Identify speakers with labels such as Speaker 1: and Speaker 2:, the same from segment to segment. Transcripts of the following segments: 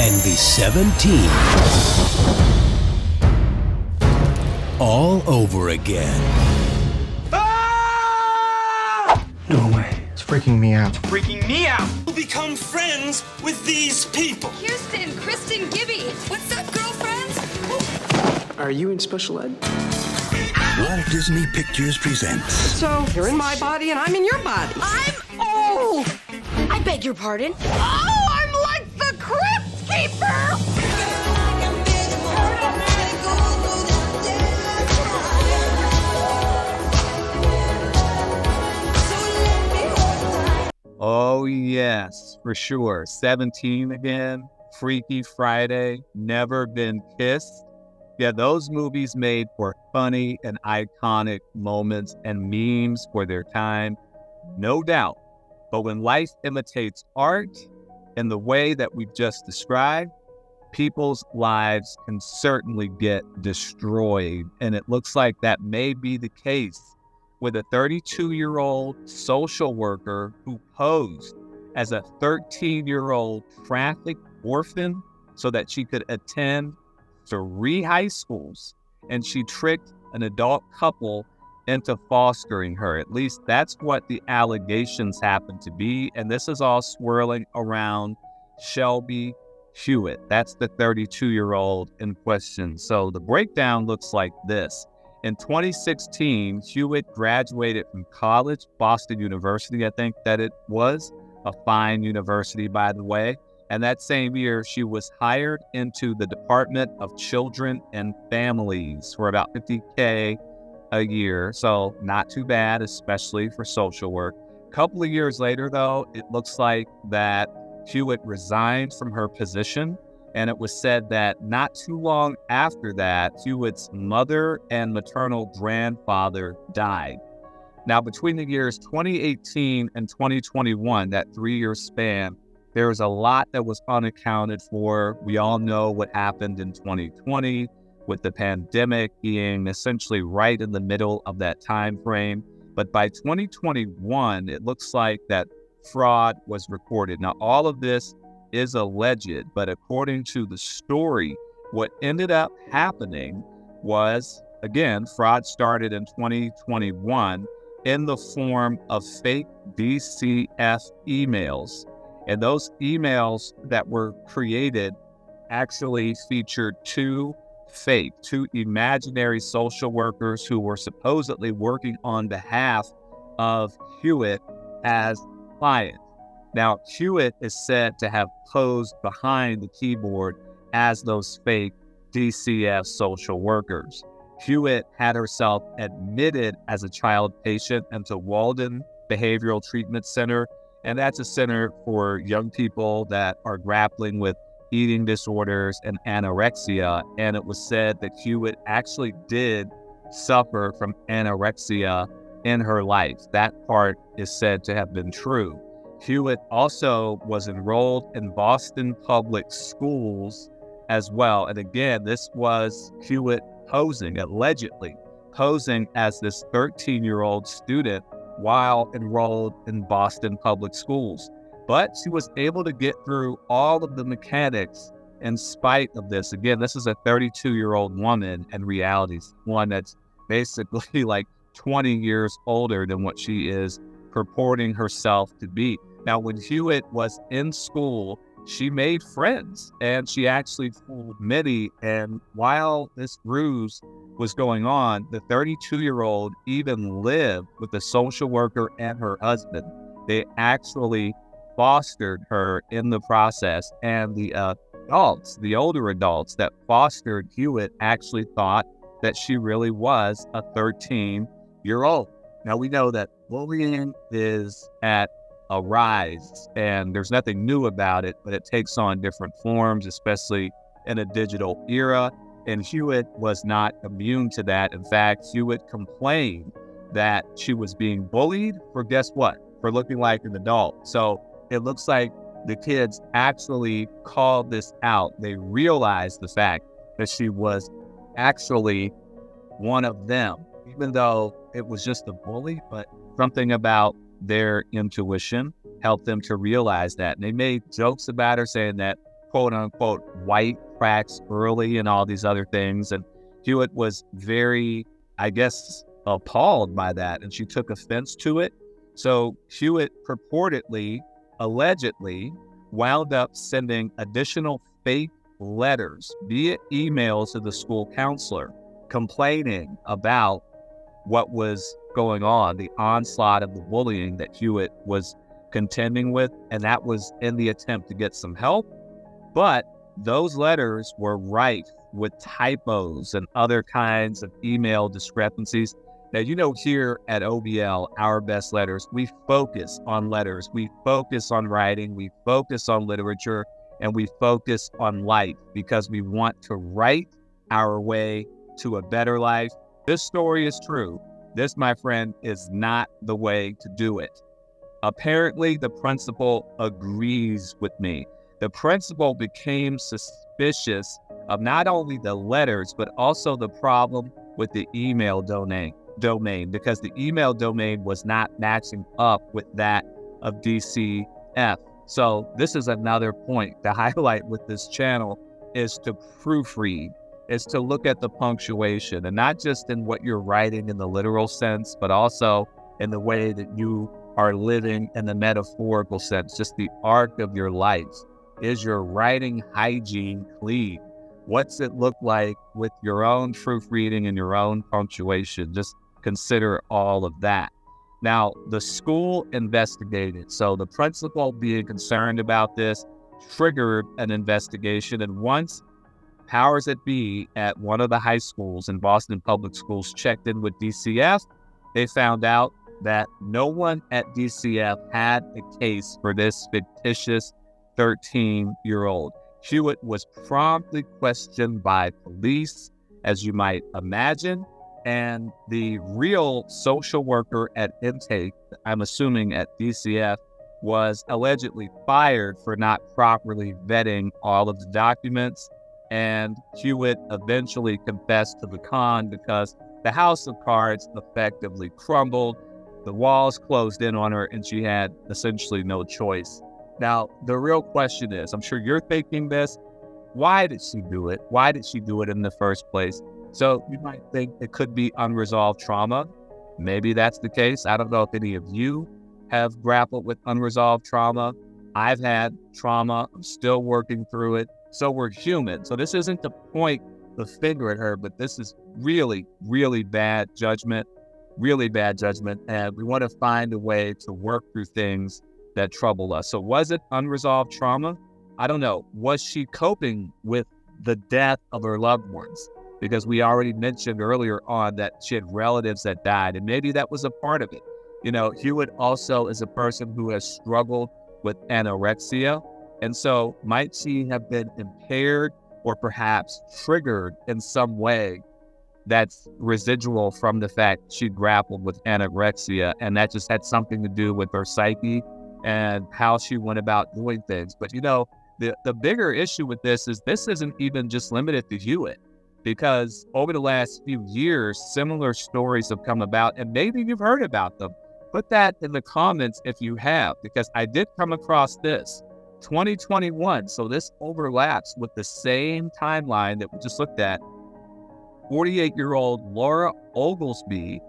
Speaker 1: and be 17 all over again.
Speaker 2: No way. It's freaking me out.
Speaker 3: Freaking me out!
Speaker 4: You'll become friends with these people.
Speaker 5: Kirsten, Kristen, Gibby. What's up, girlfriends?
Speaker 2: Are you in special ed?
Speaker 1: Walt Disney Pictures presents.
Speaker 6: So, you're in my body and I'm in your body.
Speaker 5: I'm old! I beg your pardon? Oh, I'm like the Crypt Keeper!
Speaker 7: Oh, yes, for sure. 17 again, Freaky Friday, Never Been Kissed. Yeah, those movies made for funny and iconic moments and memes for their time, no doubt. But when life imitates art in the way that we've just described, people's lives can certainly get destroyed. And it looks like that may be the case with a 32-year-old social worker who posed as a 13-year-old trafficked orphan so that she could attend 3 high schools, and she tricked an adult couple into fostering her. At least that's what the allegations happen to be, and this is all swirling around Shelby Hewitt. That's the 32-year-old in question. So the breakdown looks like this. In 2016, Hewitt graduated from college, Boston University, I think that it was, a fine university, by the way. And that same year, she was hired into the Department of Children and Families for about $50K a year. So not too bad, especially for social work. A couple of years later, though, it looks like that Hewitt resigned from her position. And it was said that not too long after that, Hewitt's mother and maternal grandfather died. Now, between the years 2018 and 2021, that 3-year span, there was a lot that was unaccounted for. We all know what happened in 2020 with the pandemic being essentially right in the middle of that time frame. But by 2021, it looks like that fraud was recorded. Now, all of this is alleged, but according to the story, what ended up happening was, again, fraud started in 2021 in the form of fake DCF emails. And those emails that were created actually featured two imaginary social workers who were supposedly working on behalf of Hewitt as clients. Now, Hewitt is said to have posed behind the keyboard as those fake DCF social workers. Hewitt had herself admitted as a child patient into Walden Behavioral Treatment Center, and that's a center for young people that are grappling with eating disorders and anorexia. And it was said that Hewitt actually did suffer from anorexia in her life. That part is said to have been true. Hewitt also was enrolled in Boston Public Schools as well. And again, this was Hewitt allegedly posing as this 13-year-old student while enrolled in Boston Public Schools. But she was able to get through all of the mechanics in spite of this. Again, this is a 32-year-old woman in reality, one that's basically like 20 years older than what she is purporting herself to be. Now, when Hewitt was in school, she made friends and she actually fooled many. And while this ruse was going on, the 32-year-old even lived with the social worker and her husband. They actually fostered her in the process, and the older adults that fostered Hewitt actually thought that she really was a 13-year-old. Now, we know that bullying is at a rise, and there's nothing new about it, but it takes on different forms, especially in a digital era. And Hewitt was not immune to that. In fact, Hewitt complained that she was being bullied for, guess what? For looking like an adult. So it looks like the kids actually called this out. They realized the fact that she was actually one of them, even though it was just a bully, but something about their intuition helped them to realize that. And they made jokes about her saying that quote unquote white cracks early and all these other things. And Hewitt was very, I guess, appalled by that, and she took offense to it. So Hewitt purportedly, allegedly, wound up sending additional fake letters via emails to the school counselor complaining about what was going on, the onslaught of the bullying that Hewitt was contending with, and that was in the attempt to get some help. But those letters were rife with typos and other kinds of email discrepancies. Now, you know, here at OBL, Our Best Letters, we focus on letters, we focus on writing, we focus on literature, and we focus on life because we want to write our way to a better life. This story is true. This, my friend, is not the way to do it. Apparently, the principal agrees with me. The principal became suspicious of not only the letters, but also the problem with the email domain because the email domain was not matching up with that of DCF. So this is another point to highlight with this channel, is to proofread, is to look at the punctuation, and not just in what you're writing in the literal sense, but also in the way that you are living in the metaphorical sense, just the arc of your life. Is your writing hygiene clean? What's it look like with your own proofreading and your own punctuation? Just consider all of that. Now, the school investigated. So the principal, being concerned about this, triggered an investigation. And once powers that be at one of the high schools in Boston Public Schools checked in with DCF, they found out that no one at DCF had a case for this fictitious 13-year-old. Hewitt was promptly questioned by police, as you might imagine, and the real social worker at intake, I'm assuming at DCF, was allegedly fired for not properly vetting all of the documents, and Hewitt eventually confessed to the con because the house of cards effectively crumbled, the walls closed in on her, and she had essentially no choice. Now, the real question is, I'm sure you're thinking this, why did she do it? Why did she do it in the first place? So you might think it could be unresolved trauma. Maybe that's the case. I don't know if any of you have grappled with unresolved trauma. I've had trauma. I'm still working through it. So we're human. So this isn't to point the finger at her, but this is really, really bad judgment, and we want to find a way to work through things that trouble us. So was it unresolved trauma? I don't know. Was she coping with the death of her loved ones? Because we already mentioned earlier on that she had relatives that died, and maybe that was a part of it. You know, Hewitt also is a person who has struggled with anorexia, and so might she have been impaired or perhaps triggered in some way that's residual from the fact she grappled with anorexia, and that just had something to do with her psyche and how she went about doing things. But you know, the bigger issue with this isn't even just limited to Hewitt, because over the last few years, similar stories have come about, and maybe you've heard about them. Put that in the comments if you have, because I did come across this. 2021, so this overlaps with the same timeline that we just looked at. 48-year-old Laura Oglesby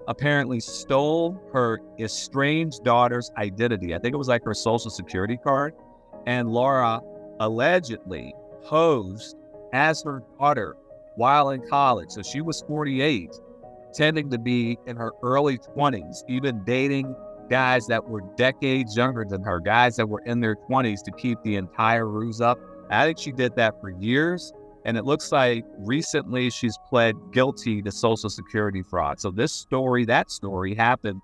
Speaker 7: apparently stole her estranged daughter's identity. I think it was like her social security card. And Laura allegedly posed as her daughter while in college. So she was 48, tending to be in her early 20s, even dating guys that were decades younger than her, guys that were in their 20s to keep the entire ruse up. I think she did that for years. And it looks like recently she's pled guilty to Social Security fraud. So that story happened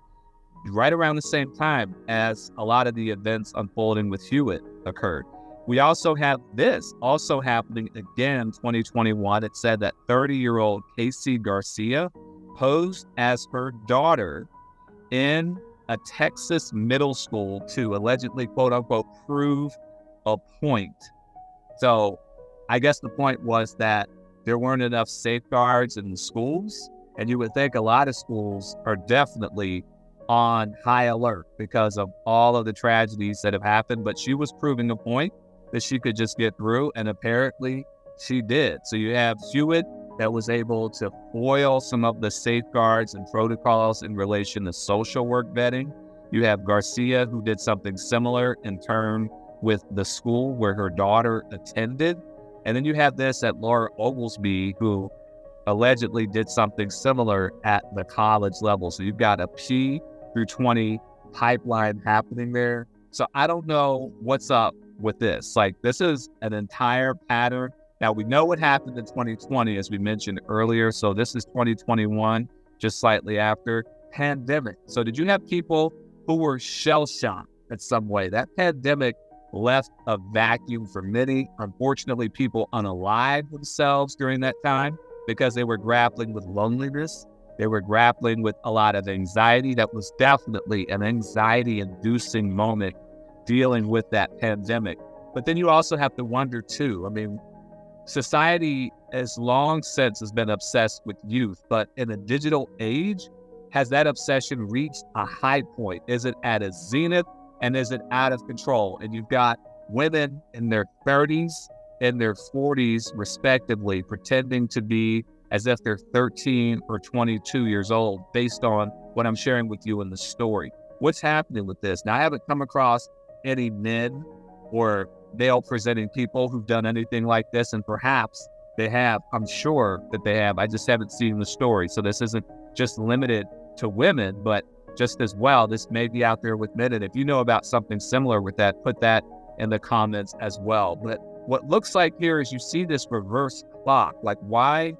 Speaker 7: right around the same time as a lot of the events unfolding with Hewitt occurred. We also have this also happening again, 2021. It said that 30-year-old Casey Garcia posed as her daughter in a Texas middle school to allegedly, quote unquote, prove a point. So I guess the point was that there weren't enough safeguards in the schools, and you would think a lot of schools are definitely on high alert because of all of the tragedies that have happened, but she was proving a point. that she could just get through, and apparently she did. So you have Hewitt that was able to foil some of the safeguards and protocols in relation to social work vetting. You have Garcia, who did something similar in turn with the school where her daughter attended. And then you have this at Laura Oglesby, who allegedly did something similar at the college level. So you've got a P through 20 pipeline happening there. So I don't know what's up with this. Like, this is an entire pattern. Now, we know what happened in 2020, as we mentioned earlier. So this is 2021, just slightly after pandemic. So did you have people who were shell-shocked in some way? That pandemic left a vacuum for many. Unfortunately, people unalived themselves during that time because they were grappling with loneliness. They were grappling with a lot of anxiety. That was definitely an anxiety-inducing moment dealing with that pandemic. But then you also have to wonder, too, I mean, society has long since has been obsessed with youth, but in a digital age, has that obsession reached a high point? Is it at a zenith, and is it out of control? And you've got women in their 30s and their 40s, respectively, pretending to be as if they're 13 or 22 years old, based on what I'm sharing with you in the story. What's happening with this? Now, I haven't come across any men or male-presenting people who've done anything like this, and perhaps they have. I'm sure that they have. I just haven't seen the story. So this isn't just limited to women, but just as well, this may be out there with men. And if you know about something similar with that, put that in the comments as well. But what looks like here is you see this reverse clock. Like, why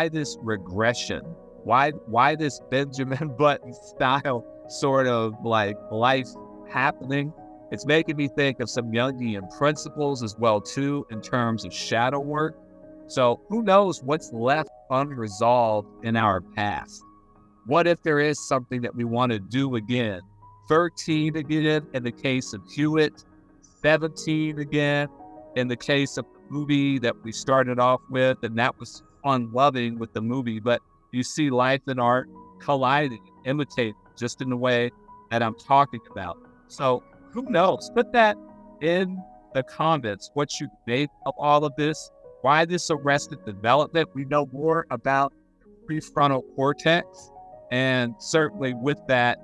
Speaker 7: this regression? Why this Benjamin Button style sort of like life happening? It's making me think of some Jungian principles as well, too, in terms of shadow work. So who knows what's left unresolved in our past? What if there is something that we want to do again? 13 again in the case of Hewitt, 17 again in the case of the movie that we started off with, and that was unloving with the movie, but you see life and art colliding, imitating, just in the way that I'm talking about. So who knows? Put that in the comments, what you think of all of this, why this arrested development. We know more about the prefrontal cortex, and certainly with that,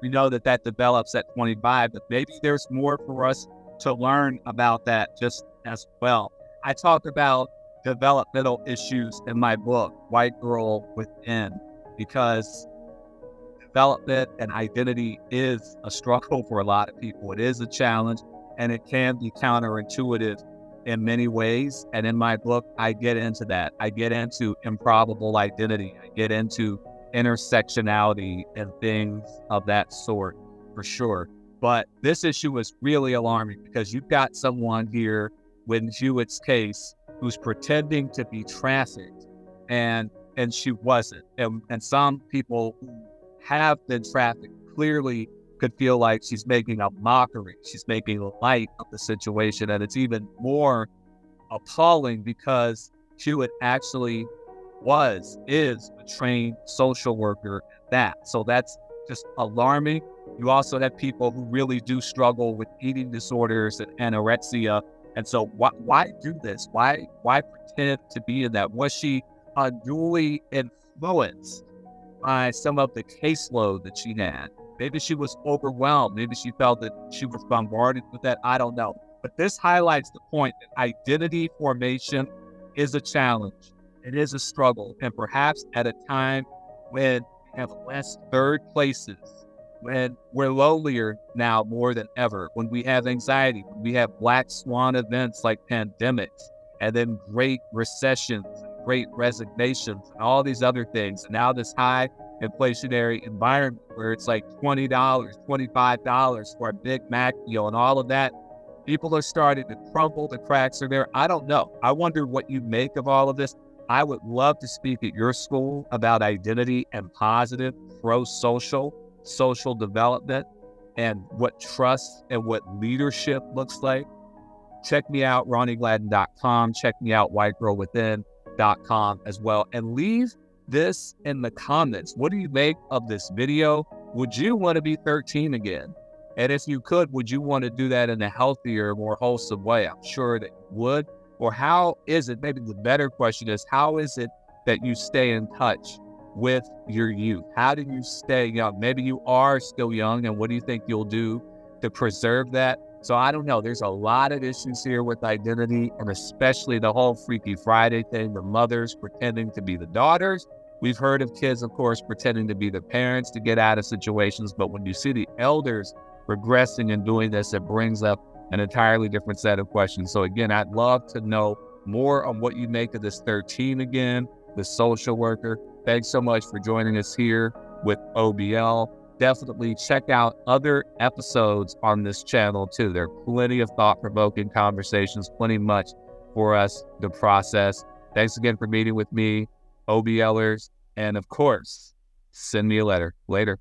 Speaker 7: we know that that develops at 25, but maybe there's more for us to learn about that just as well. I talked about developmental issues in my book, White Girl Within, because development and identity is a struggle for a lot of people. It is a challenge, and it can be counterintuitive in many ways. And in my book, I get into that. I get into improbable identity. I get into intersectionality and things of that sort, for sure. But this issue is really alarming because you've got someone here with Hewitt's case who's pretending to be trafficked, and she wasn't. And some people who have been trafficked clearly could feel like she's making a mockery. She's making light of the situation. And it's even more appalling because Hewitt actually is a trained social worker at that. So that's just alarming. You also have people who really do struggle with eating disorders and anorexia. And so why do this? Why pretend to be in that? Was she unduly influenced by some of the caseload that she had? Maybe she was overwhelmed. Maybe she felt that she was bombarded with that. I don't know. But this highlights the point that identity formation is a challenge. It is a struggle. And perhaps at a time when we have less third places, when we're lonelier now more than ever, when we have anxiety, when we have black swan events like pandemics, and then great recessions, great resignations, and all these other things. And now this high inflationary environment where it's like $20, $25 for a Big Mac meal and all of that. People are starting to crumble. The cracks are there. I don't know. I wonder what you make of all of this. I would love to speak at your school about identity and positive, pro-social, social development, and what trust and what leadership looks like. Check me out, RonnieGladden.com. Check me out, WhiteGirlWithin.com as well. And leave this in the comments. What do you make of this video? Would you want to be 13 again? And if you could, would you want to do that in a healthier, more wholesome way? I'm sure that you would. Or how is it, maybe the better question is, how is it that you stay in touch with your youth? How do you stay young? Maybe you are still young, and what do you think you'll do to preserve that? So I don't know. There's a lot of issues here with identity, and especially the whole Freaky Friday thing, the mothers pretending to be the daughters. We've heard of kids, of course, pretending to be the parents to get out of situations, but when you see the elders regressing and doing this, it brings up an entirely different set of questions. So again, I'd love to know more on what you make of this 13 again, the social worker. Thanks so much for joining us here with OBL. Definitely check out other episodes on this channel too. There are plenty of thought-provoking conversations, plenty much for us to process. Thanks again for meeting with me, OBLers, and of course, send me a letter. Later.